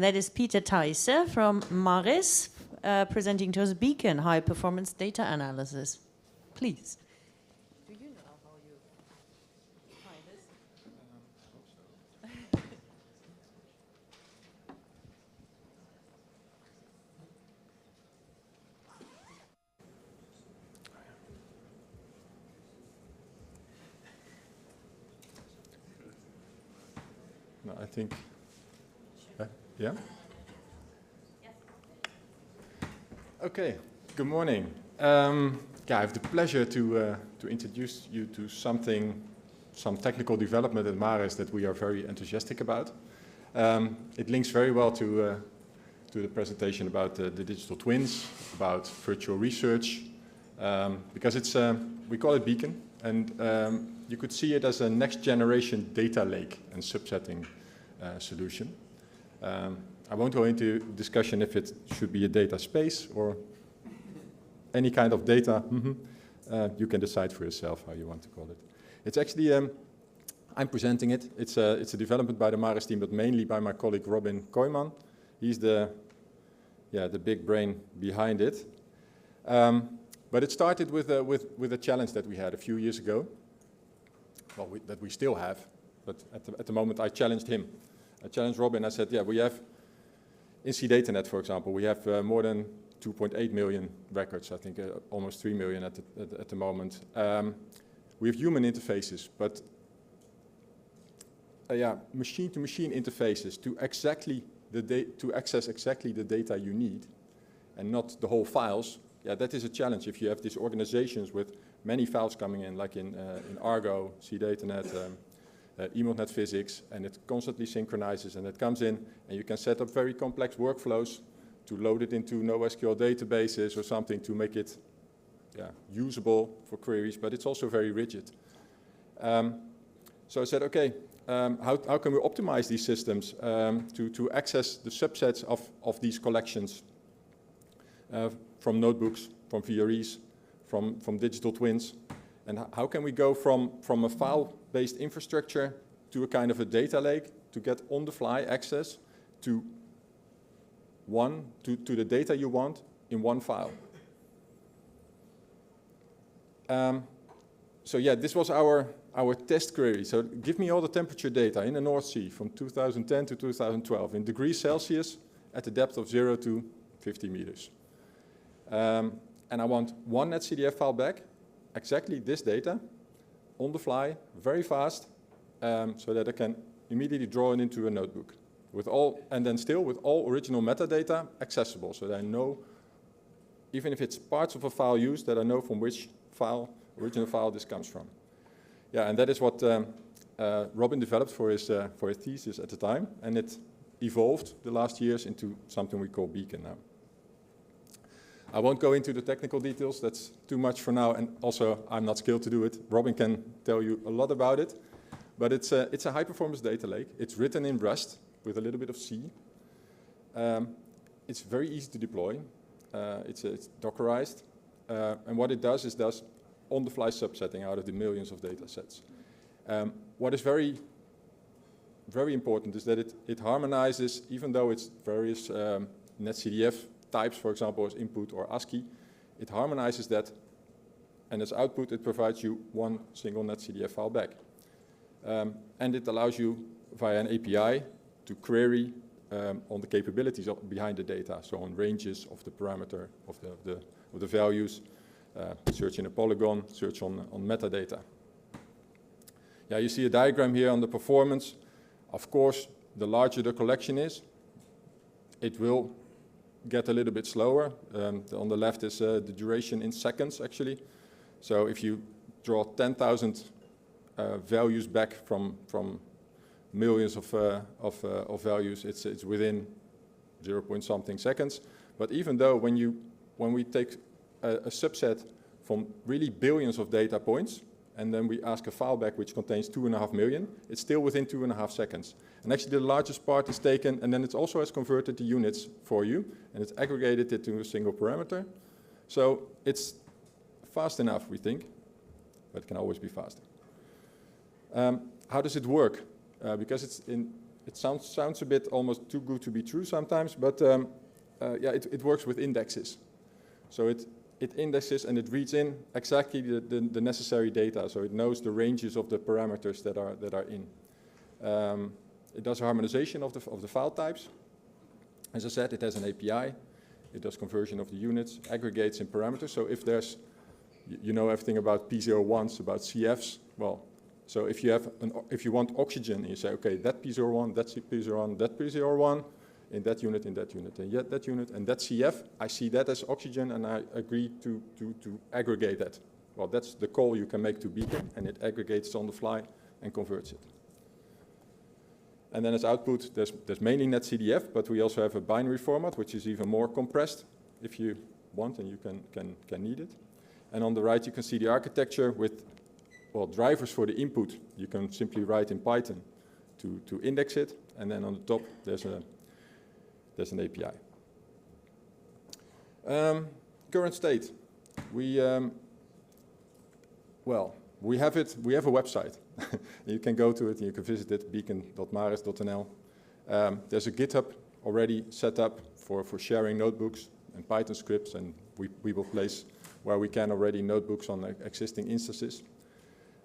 That is Peter Thijsse from Maris, presenting to us Beacon High Performance Data Analysis. Please. Do you know how you find this? I hope so. No, I think. Yeah? Okay, good morning. I have the pleasure to introduce you to some technical development at Maris that we are very enthusiastic about. It links very well to the presentation about the digital twins, about virtual research, because it's we call it Beacon, and you could see it as a next generation data lake and subsetting solution. I won't go into discussion if it should be a data space or any kind of data. You can decide for yourself how you want to call it. It's actually, I'm presenting it. It's a development by the Maris team, but mainly by my colleague Robin Kooyman. He's the big brain behind it. But it started with a challenge that we had a few years ago. Well, that we still have, but at the moment I challenged him. I challenged Robin. I said, yeah, we have in CDataNet, for example, we have more than 2.8 million records. I think almost 3 million at the moment. We have human interfaces, but machine-to-machine interfaces to access exactly the data you need, and not the whole files. Yeah, that is a challenge if you have these organizations with many files coming in, like in Argo, CDataNet, EMOTNet Physics, and it constantly synchronizes, and it comes in, and you can set up very complex workflows to load it into NoSQL databases or something to make it usable for queries, but it's also very rigid. So I said, okay, how can we optimize these systems to access the subsets of these collections from notebooks, from VREs, from digital twins, and how can we go from a file-based infrastructure to a kind of a data lake to get on-the-fly access to the data you want in one file. So yeah, this was our test query. So give me all the temperature data in the North Sea from 2010 to 2012 in degrees Celsius at the depth of 0 to 50 meters. And I want one netCDF file back, exactly this data, on the fly, very fast, so that I can immediately draw it into a notebook. And then still with all original metadata accessible, so that I know, even if it's parts of a file used, that I know from which original file this comes from. Yeah, and that is what Robin developed for his thesis at the time, and it evolved the last years into something we call Beacon now. I won't go into the technical details, that's too much for now, and also I'm not skilled to do it. Robin can tell you a lot about it, but it's a high-performance data lake. It's written in Rust with a little bit of C. It's very easy to deploy. It's Dockerized, and what it does is on-the-fly subsetting out of the millions of data sets. What is very, very important is that it harmonizes, even though it's various netCDF types, for example, as input or ASCII, it harmonizes that, and as output it provides you one single netCDF file back. And it allows you via an API to query on the capabilities behind the data, so on ranges of the parameter of the values, search in a polygon, search on metadata. Yeah, you see a diagram here on the performance. Of course, the larger the collection is, it will get a little bit slower. On the left is the duration in seconds, actually. So if you draw 10,000 values back from millions of values, it's within 0.something seconds. But even though when we take a subset from really billions of data points, and then we ask a file back which contains 2.5 million, it's still within 2.5 seconds. And actually the largest part is taken, and then it also has converted the units for you, and it's aggregated it to a single parameter. So it's fast enough, we think, but it can always be faster. How does it work? Because it's it sounds a bit almost too good to be true sometimes, but yeah, it works with indexes. So it indexes and it reads in exactly the necessary data, so it knows the ranges of the parameters that are in. It does harmonization of the file types. As I said, it has an API. It does conversion of the units, aggregates in parameters. So if there's, you know everything about P01s, about CFs, well, so if you want oxygen, you say, okay, that P01, that P01, that P01, in that unit, and yet that unit, and that CF, I see that as oxygen, and I agree to aggregate that. Well, that's the call you can make to Beacon, and it aggregates on the fly and converts it. And then as output, there's mainly netCDF, but we also have a binary format, which is even more compressed, if you want, and you can need it. And on the right, you can see the architecture with, well, drivers for the input. You can simply write in Python to index it, and then on the top, there's an API. Current state. We have a website. You can go to it and you can visit it, beacon.maris.nl. There's a GitHub already set up for sharing notebooks and Python scripts, and we will place where we can already notebooks on existing instances.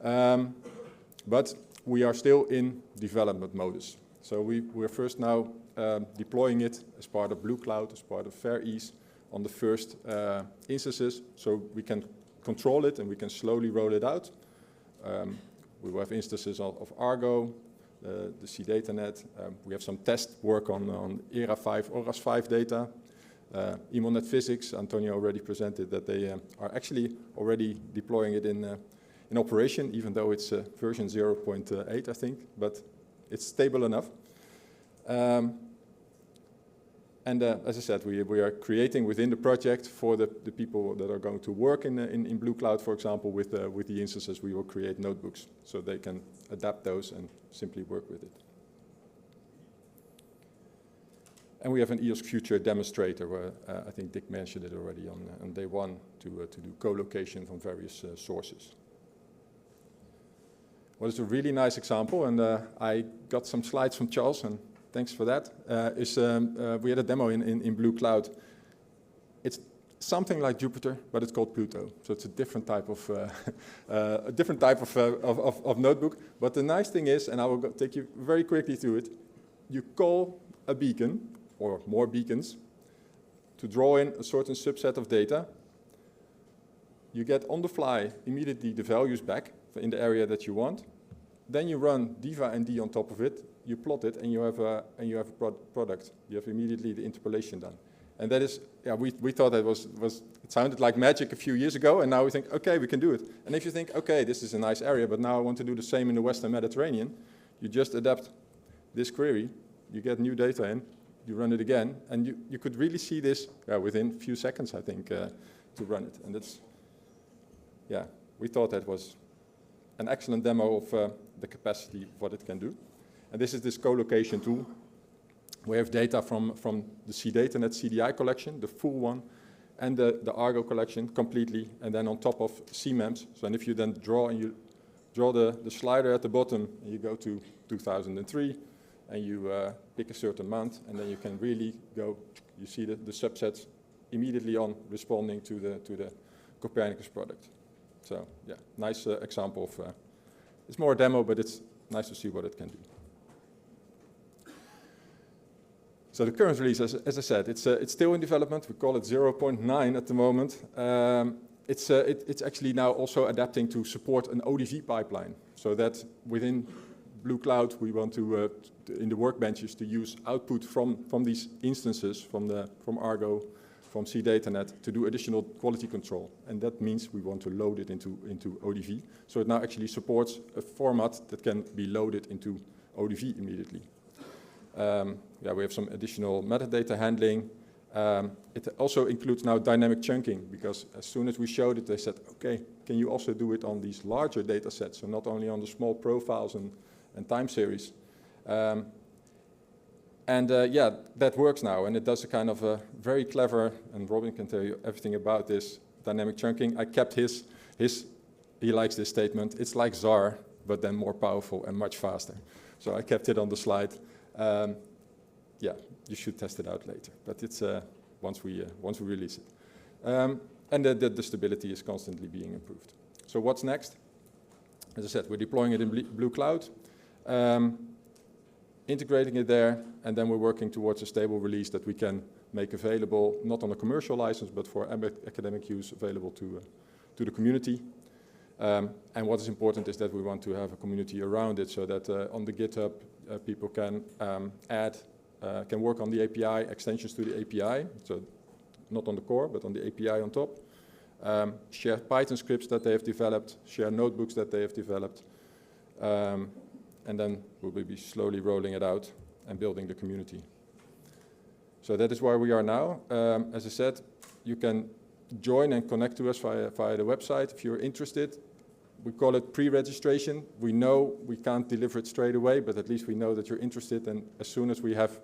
But we are still in development modus. So we're first now deploying it as part of Blue Cloud, as part of Fair Ease on the first instances, so we can control it and we can slowly roll it out. We will have instances of Argo, the CDataNet. We have some test work on ERA 5, ORAS 5 data. EMONet Physics, Antonio already presented that they are actually already deploying it in operation, even though it's version 0.8, I think, but it's stable enough. And as I said, we are creating within the project for the people that are going to work in Blue Cloud, for example, with the instances, we will create notebooks so they can adapt those and simply work with it. And we have an EOS Future demonstrator where I think Dick mentioned it already on day one to do co-location from various sources. What is a really nice example, and I got some slides from Charles, and thanks for that, we had a demo in Blue Cloud. It's something like Jupyter, but it's called Pluto. So it's a different type of notebook. But the nice thing is, and I will take you very quickly through it, you call a beacon, or more beacons, to draw in a certain subset of data. You get on the fly immediately the values back in the area that you want. Then you run diva and d on top of it. You plot it, and you have a product. You have immediately the interpolation done, and that is, yeah, we thought that it sounded like magic a few years ago, and now we think, okay, we can do it. And if you think, okay, this is a nice area, but now I want to do the same in the Western Mediterranean, you just adapt this query, you get new data in, you run it again, and you could really see this within a few seconds, I think, to run it. And that's, yeah, we thought that was an excellent demo of the capacity of what it can do. And this is this co-location tool. We have data from the CDataNet CDI collection, the full one, and the Argo collection completely, and then on top of CMEMS. So and if you then draw the slider at the bottom, and you go to 2003, and you pick a certain month, and then you can really go, you see the subsets immediately on responding to the Copernicus product. So yeah, nice example of, it's more a demo, but it's nice to see what it can do. So the current release, as I said, it's still in development. We call it 0.9 at the moment. It's actually now also adapting to support an ODV pipeline, so that within Blue Cloud we want to in the workbenches to use output from these instances from Argo, from CDataNet to do additional quality control, and that means we want to load it into ODV. So it now actually supports a format that can be loaded into ODV immediately. Yeah, we have some additional metadata handling. It also includes now dynamic chunking, because as soon as we showed it, they said, okay, can you also do it on these larger data sets, so not only on the small profiles and time series. Yeah, that works now, and it does a kind of a very clever, and Robin can tell you everything about this, dynamic chunking. I kept he likes this statement, it's like ZAR, but then more powerful and much faster. So I kept it on the slide. Yeah, you should test it out later, but it's once we release it. And the stability is constantly being improved. So what's next? As I said, we're deploying it in Blue Cloud, integrating it there, and then we're working towards a stable release that we can make available, not on a commercial license, but for academic use, available to the community. And what is important is that we want to have a community around it, so that on the GitHub, people can can work on the API, extensions to the API, so not on the core, but on the API on top. Share Python scripts that they have developed, share notebooks that they have developed, and then we'll be slowly rolling it out and building the community. So that is where we are now. As I said, you can join and connect to us via the website if you're interested. We call it pre-registration. We know we can't deliver it straight away, but at least we know that you're interested, and as soon as we have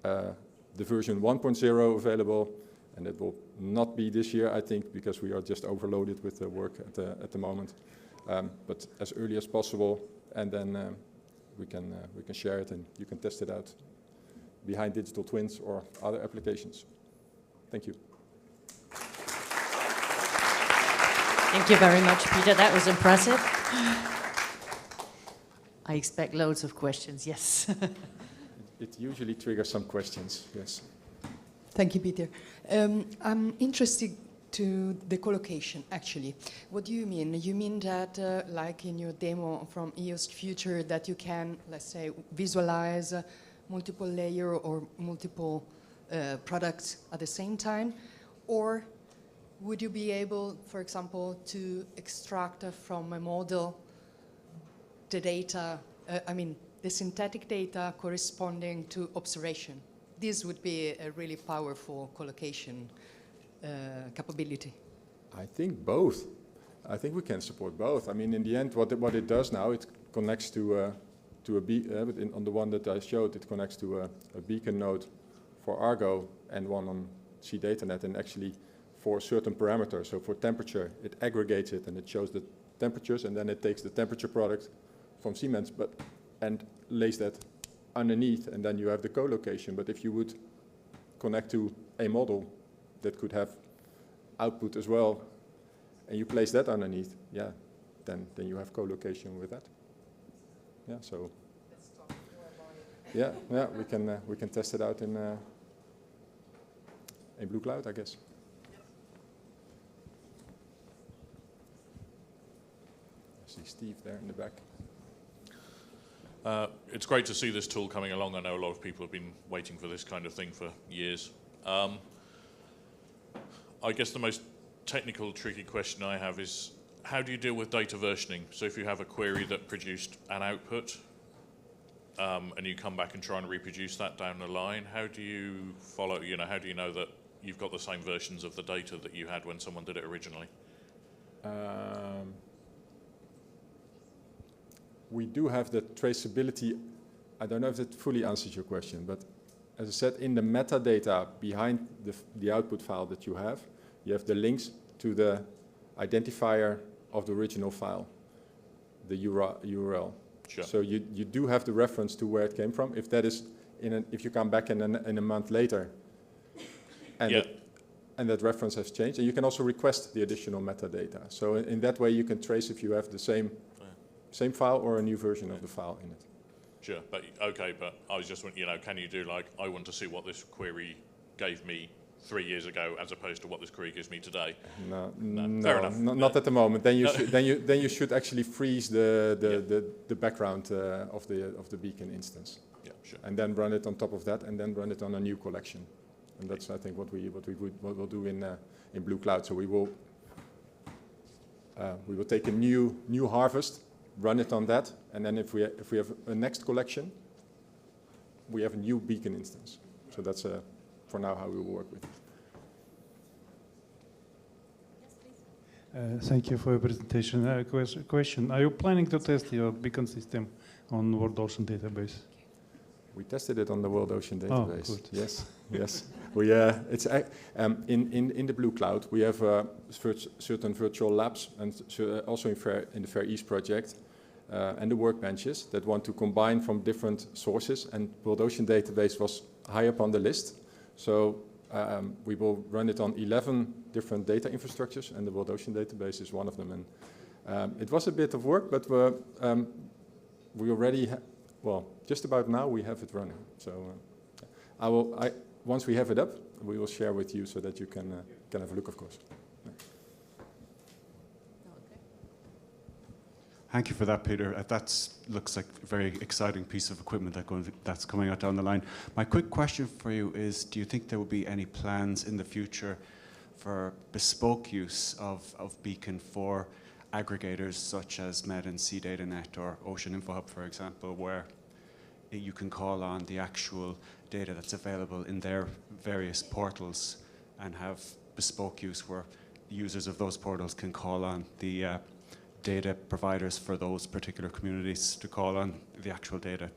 the version 1.0 available, and it will not be this year, I think, because we are just overloaded with the work at the moment. But as early as possible, and then we can share it, and you can test it out behind digital twins or other applications. Thank you. Thank you very much, Peter. That was impressive. I expect loads of questions, yes. It usually triggers some questions, yes. Thank you, Peter. I'm interested to the collocation, actually. What do you mean? You mean that, like in your demo from EOSC Future, that you can, let's say, visualize multiple layer or multiple products at the same time? Or would you be able, for example, to extract from a model the data, the synthetic data corresponding to observation? This would be a really powerful collocation capability. I think both. I think we can support both. I mean, in the end, what it does now, it connects to a beacon. On the one that I showed, it connects to a beacon node for Argo and one on CDataNet, and actually for certain parameters. So for temperature, it aggregates it and it shows the temperatures, and then it takes the temperature product from Siemens and lays that underneath, and then you have the co-location. But if you would connect to a model that could have output as well, and you place that underneath, yeah, then you have co-location with that. Yeah, so yeah, we can test it out in Blue Cloud, I guess. I see Steve there in the back. It's great to see this tool coming along. I know a lot of people have been waiting for this kind of thing for years. I guess the most technical, tricky question I have is, how do you deal with data versioning? So if you have a query that produced an output, and you come back and try and reproduce that down the line, how do you follow, how do you know that you've got the same versions of the data that you had when someone did it originally? We do have the traceability. I don't know if that fully answers your question, but as I said, in the metadata behind the output file that you have the links to the identifier of the original file, the URL. Sure. So you do have the reference to where it came from. If that is if you come back in a month later, and that reference has changed, and you can also request the additional metadata. So in that way, you can trace if you have the same file or a new version of the file in it. Sure, but okay, but I was just, can you do like, I want to see what this query gave me 3 years ago as opposed to what this query gives me today? No, fair enough. Not at the moment. Then you should actually freeze the background of the beacon instance. Yeah, sure. And then run it on top of that, and then run it on a new collection. And that's, I think, what we'll do in Blue Cloud. So we will take a new harvest, run it on that, and then if we have a next collection, we have a new beacon instance. So that's for now how we will work with it. Thank you for your presentation. Question: are you planning to test your beacon system on World Ocean database? We tested it on the World Ocean database. Oh, good. Yes. We it's in the Blue Cloud. We have certain virtual labs, and also in the Fair East project. and the workbenches that want to combine from different sources, and World Ocean Database was high up on the list. So we will run it on 11 different data infrastructures, and the World Ocean Database is one of them. And it was a bit of work, but we already, well, just about now we have it running. So once we have it up, we will share with you so that you can have a look, of course. Thank you for that, Peter. That looks like a very exciting piece of equipment that's coming out down the line. My quick question for you is, do you think there will be any plans in the future for bespoke use of Beacon for aggregators such as Med and Sea Data Net or Ocean Info Hub, for example, where you can call on the actual data that's available in their various portals and have bespoke use where users of those portals can call on the data providers for those particular communities to call on the actual data?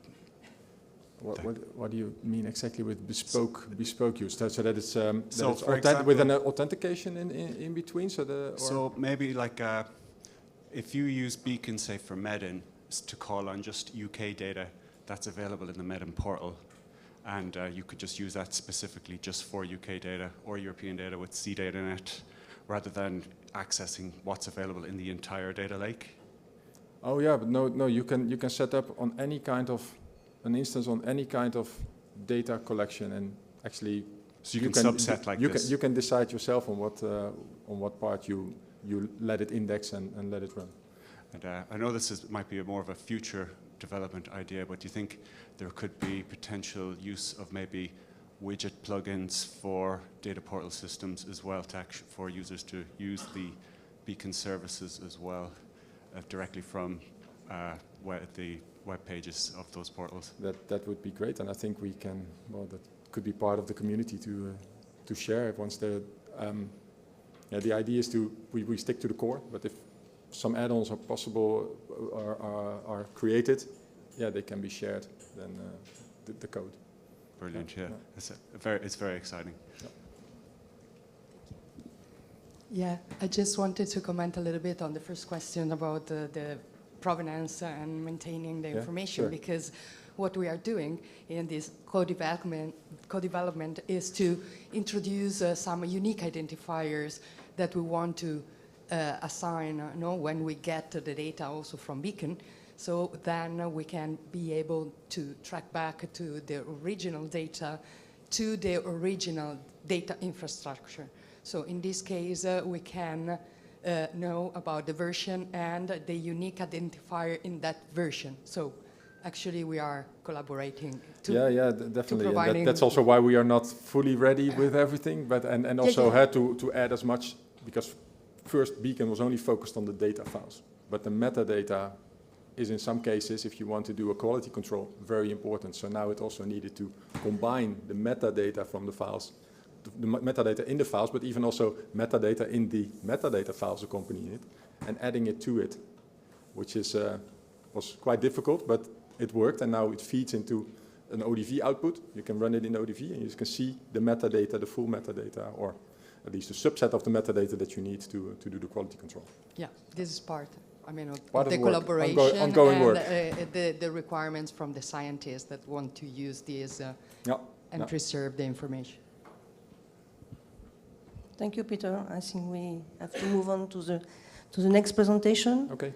What do you mean exactly with bespoke use? So that it's, for example, with an authentication in between? So maybe like if you use Beacon, say for Medin, to call on just UK data that's available in the Medin portal, and you could just use that specifically just for UK data or European data with Sea Data Net, rather than accessing what's available in the entire data lake? Oh yeah, but no. You can set up on any kind of an instance on any kind of data collection, and actually, so you can subset like this. You can decide yourself on what part you let it index and let it run. And I know this might be more of a future development idea, but do you think there could be potential use of maybe widget plugins for data portal systems as well, for users to use the Beacon services as well, directly from the web pages of those portals? That would be great, and I think we can. Well, that could be part of the community to share it once the. The idea is we stick to the core, but if some add-ons are possible are created, yeah, they can be shared. Then the code. Brilliant, yeah. It's very exciting. Yeah, I just wanted to comment a little bit on the first question about the provenance and maintaining the information, because what we are doing in this co-development is to introduce some unique identifiers that we want to assign when we get the data also from Beacon. So then we can be able to track back to the original data, to the original data infrastructure. So in this case, we can know about the version and the unique identifier in that version. So actually we are collaborating definitely. And that's also why we are not fully ready with everything, but and also had to add as much, because first Beacon was only focused on the data files, but the metadata is in some cases, if you want to do a quality control, very important. So now it also needed to combine the metadata from the files, the metadata in the files, but even also metadata in the metadata files accompanying it, and adding it to it, which was quite difficult, but it worked, and now it feeds into an ODV output. You can run it in ODV, and you can see the metadata, the full metadata, or at least a subset of the metadata that you need to do the quality control. Yeah, this is part of of the collaboration ongoing and work. The requirements from the scientists that want to use this and preserve the information. Thank you, Peter. I think we have to move on to the next presentation. Okay.